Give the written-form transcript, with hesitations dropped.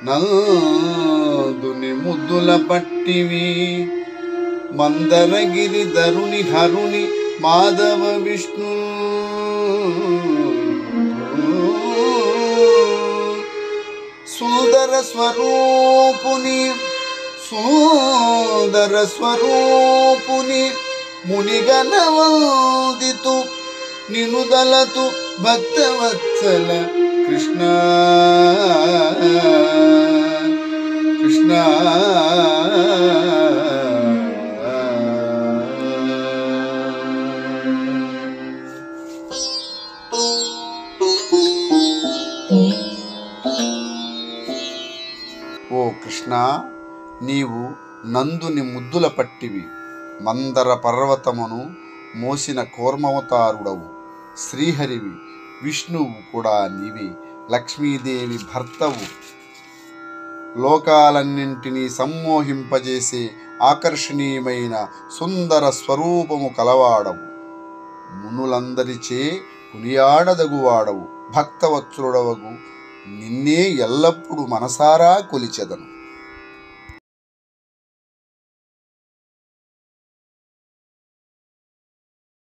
నందుని ముద్దుల పట్టివి మందరగిరి ధరుని హరుని మాధవ విష్ణు సుందర స్వరూపుని మునిగణవందితు నినుదలతు భక్తవత్సల కృష్ణ కృష్ణ ఓ కృష్ణ, నీవు నందుని ముద్దుల పట్టివి, మందర పర్వతమును మోసిన కూర్మవతారుడవు, శ్రీహరివి, విష్ణువు కూడా నీవే, లక్ష్మీదేవి భర్తవు, లోకాలన్నింటినీ సమ్మోహింపజేసే ఆకర్షణీయమైన సుందర స్వరూపము కలవాడవు, మునులందరిచే కొనియాడదగువాడవు, భక్తవత్సలుడవగు నిన్నే ఎల్లప్పుడూ మనసారా కొలిచెదను.